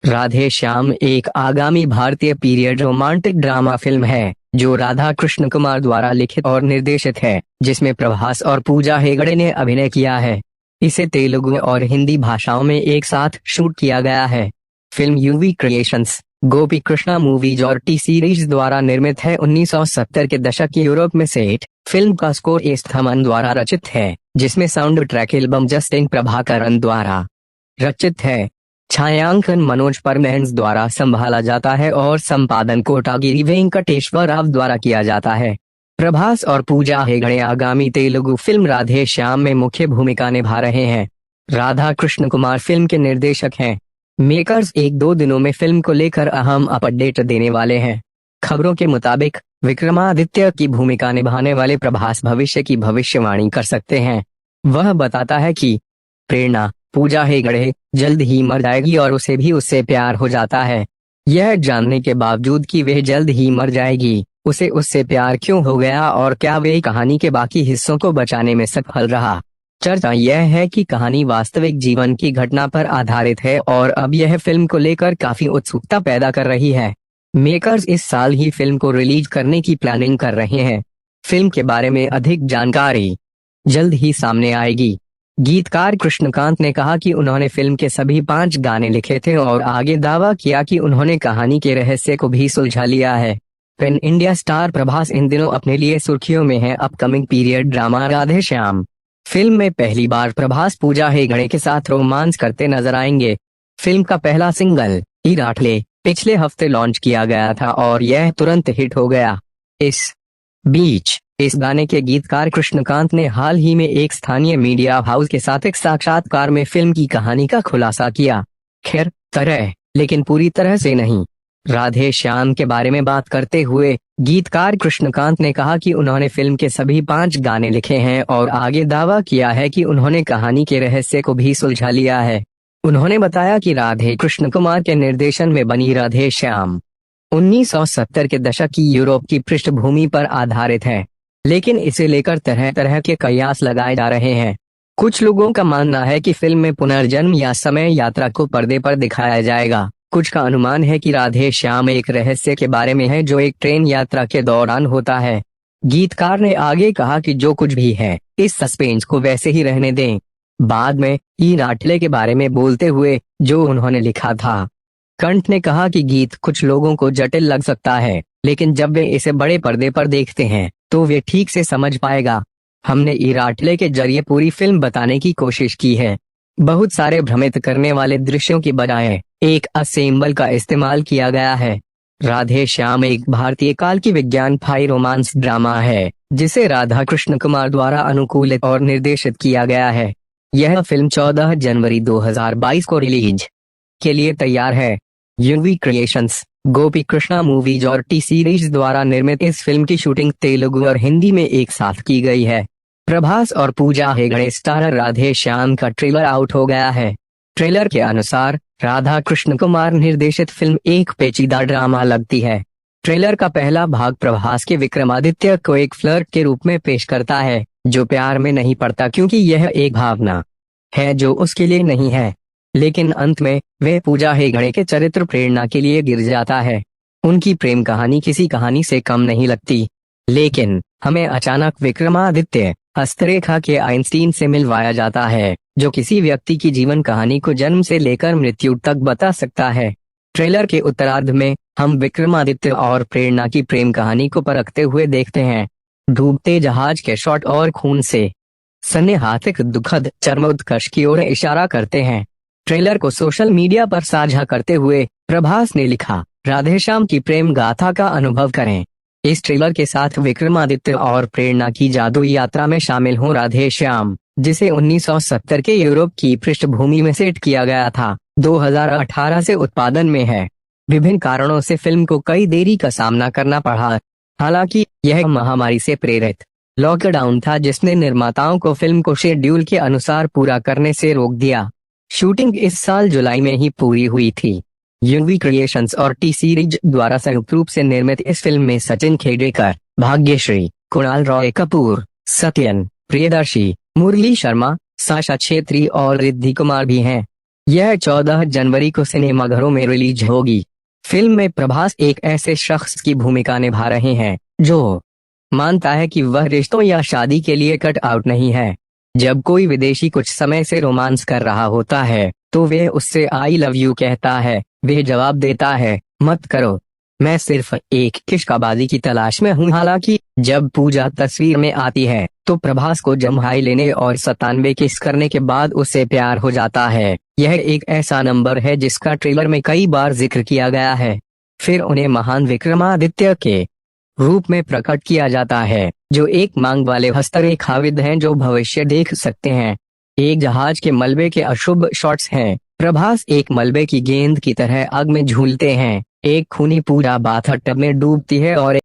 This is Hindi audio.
राधे श्याम एक आगामी भारतीय पीरियड रोमांटिक ड्रामा फिल्म है जो राधा कृष्ण कुमार द्वारा लिखित और निर्देशित है, जिसमें प्रभास और पूजा हेगड़े ने अभिनय किया है। इसे तेलुगु और हिंदी भाषाओं में एक साथ शूट किया गया है। फिल्म यूवी क्रिएशंस, गोपी कृष्णा मूवीज और टी सीरीज द्वारा निर्मित है। 1970 के दशक की यूरोप में सेट। फिल्म का स्कोर एस थमन द्वारा रचित है, जिसमें sound track album Justin Prabhakaran द्वारा रचित है। छायांकन मनोज परमहंस द्वारा संभाला जाता है और संपादन कोटागिरी वेंकटेश्वर राव द्वारा किया जाता है। प्रभास और पूजा हेगड़े आगामी तेलुगु फिल्म राधे श्याम में मुख्य भूमिका निभा रहे हैं। राधा कृष्ण कुमार फिल्म के निर्देशक हैं। मेकर्स 1-2 दिनों में फिल्म को लेकर अहम अपडेट देने वाले हैं। खबरों के मुताबिक विक्रमादित्य की भूमिका निभाने वाले प्रभास भविष्य की भविष्यवाणी कर सकते हैं। वह बताता है कि प्रेरणा पूजा हेगड़े जल्द ही मर जाएगी और उसे भी उससे प्यार हो जाता है। यह जानने के बावजूद कि वह जल्द ही मर जाएगी, उसे उससे प्यार क्यों हो गया और क्या वे कहानी के बाकी हिस्सों को बचाने में सफल रहा। चर्चा यह है कि कहानी वास्तविक जीवन की घटना पर आधारित है और अब यह फिल्म को लेकर काफी उत्सुकता पैदा कर रही है। मेकर्स इस साल ही फिल्म को रिलीज करने की प्लानिंग कर रहे हैं। फिल्म के बारे में अधिक जानकारी जल्द ही सामने आएगी। गीतकार कृष्णकांत ने कहा कि उन्होंने फिल्म के सभी 5 गाने लिखे थे और आगे दावा किया कि उन्होंने कहानी के रहस्य को भी सुलझा लिया है। पैन इंडिया स्टार प्रभास इन दिनों अपने लिए सुर्खियों में है। Upcoming period drama Radhe Shyam film में पहली बार प्रभास पूजा हेगड़े के साथ रोमांस करते नजर आएंगे। फिल्म का पहला सिंगल इराठले पिछले हफ्ते लॉन्च किया गया था और यह तुरंत हिट हो गया। इस बीच इस गाने के गीतकार कृष्णकांत ने हाल ही में एक स्थानीय मीडिया हाउस के साथ एक साक्षात्कार में फिल्म की कहानी का खुलासा किया। खैर तरह लेकिन पूरी तरह से नहीं। राधे श्याम के बारे में बात करते हुए गीतकार कृष्णकांत ने कहा कि उन्होंने फिल्म के सभी 5 गाने लिखे हैं और आगे दावा किया है कि उन्होंने कहानी के रहस्य को भी सुलझा लिया है। उन्होंने बताया कि राधे कृष्ण कुमार के निर्देशन में बनी राधे श्याम 1970 के दशक की यूरोप की पृष्ठभूमि पर आधारित है, लेकिन इसे लेकर तरह तरह के कयास लगाए जा रहे हैं। कुछ लोगों का मानना है कि फिल्म में पुनर्जन्म या समय यात्रा को पर्दे पर दिखाया जाएगा। कुछ का अनुमान है कि राधे श्याम एक रहस्य के बारे में है जो एक ट्रेन यात्रा के दौरान होता है। गीतकार ने आगे कहा कि जो कुछ भी है इस सस्पेंस को वैसे ही रहने दें। बाद में इराठले के बारे में बोलते हुए जो उन्होंने लिखा था, कंठ ने कहा कि गीत कुछ लोगों को जटिल लग सकता है, लेकिन जब वे इसे बड़े पर्दे पर देखते हैं तो वे ठीक से समझ पाएगा। हमने इराठले के जरिए पूरी फिल्म बताने की कोशिश की है। बहुत सारे भ्रमित करने वाले दृश्यों की बजाय एक असेंबल का इस्तेमाल किया गया है। राधे श्याम एक भारतीय काल की विज्ञान फाई रोमांस ड्रामा है जिसे राधा कृष्ण कुमार द्वारा अनुकूलित और निर्देशित किया गया है। यह फिल्म 14 जनवरी 2022 को रिलीज के लिए तैयार है। यूवी क्रिएशंस, गोपी कृष्णा मूवीज और टी सीरीज द्वारा निर्मित इस फिल्म की शूटिंग तेलुगु और हिंदी में एक साथ की गई है। प्रभास और पूजा हेगड़े स्टारर राधे श्याम का ट्रेलर आउट हो गया है। ट्रेलर के अनुसार राधा कृष्ण कुमार निर्देशित फिल्म एक पेचीदा ड्रामा लगती है। ट्रेलर का पहला भाग प्रभास के विक्रमादित्य को एक फ्लर्ट के रूप में पेश करता है जो प्यार में नहीं पड़ता क्योंकि यह एक भावना है जो उसके लिए नहीं है, लेकिन अंत में वह पूजा हेगड़े के चरित्र प्रेरणा के लिए गिर जाता है। उनकी प्रेम कहानी किसी कहानी से कम नहीं लगती, लेकिन हमें अचानक विक्रमादित्य हस्तरेखा के आइंस्टीन से मिलवाया जाता है जो किसी व्यक्ति की जीवन कहानी को जन्म से लेकर मृत्यु तक बता सकता है। ट्रेलर के उत्तरार्ध में हम विक्रमादित्य और प्रेरणा की प्रेम कहानी को परखते हुए देखते हैं। डूबते जहाज के शॉट और खून से सन्निहातिक दुखद चरमोत्कर्ष की ओर इशारा करते हैं। ट्रेलर को सोशल मीडिया पर साझा करते हुए प्रभास ने लिखा, राधे श्याम की प्रेम गाथा का अनुभव करें। इस ट्रेलर के साथ विक्रमादित्य और प्रेरणा की जादुई यात्रा में शामिल हो राधे श्याम, जिसे 1970 के यूरोप की पृष्ठभूमि में सेट किया गया था, 2018 से उत्पादन में है। विभिन्न कारणों से फिल्म को कई देरी का सामना करना पड़ा। हालांकि यह महामारी से प्रेरित लॉकडाउन था जिसने निर्माताओं को फिल्म को शेड्यूल के अनुसार पूरा करने से रोक दिया। शूटिंग इस साल जुलाई में ही पूरी हुई थी। यूवी क्रिएशंस और टी सीरीज द्वारा संयुक्त रूप से निर्मित इस फिल्म में सचिन खेडेकर, भाग्यश्री, कुणाल रॉय कपूर, सत्यन, प्रियदर्शी, मुरली शर्मा, साशा छेत्री और रिद्धि कुमार भी हैं। यह 14 जनवरी को सिनेमाघरों में रिलीज होगी। फिल्म में प्रभास एक ऐसे शख्स की भूमिका निभा रहे हैं जो मानता है कि वह रिश्तों या शादी के लिए कट आउट नहीं है। जब कोई विदेशी कुछ समय से रोमांस कर रहा होता है तो वह उससे आई लव यू कहता है, वह जवाब देता है, मत करो, मैं सिर्फ एक इश्कबाजी की तलाश में हूँ। हालांकि जब पूजा तस्वीर में आती है तो प्रभास को जम्हाई लेने और 97 किस करने के बाद उससे प्यार हो जाता है। यह एक ऐसा नंबर है जिसका ट्रेलर में कई बार जिक्र किया गया है। फिर उन्हें महान विक्रमादित्य के रूप में प्रकट किया जाता है, जो एक मांग वाले हस्तरेखाविद हैं जो भविष्य देख सकते हैं। एक जहाज के मलबे के अशुभ शॉट्स हैं। प्रभास एक मलबे की गेंद की तरह आग में झूलते हैं। एक खूनी पूजा बाथ टब में डूबती है और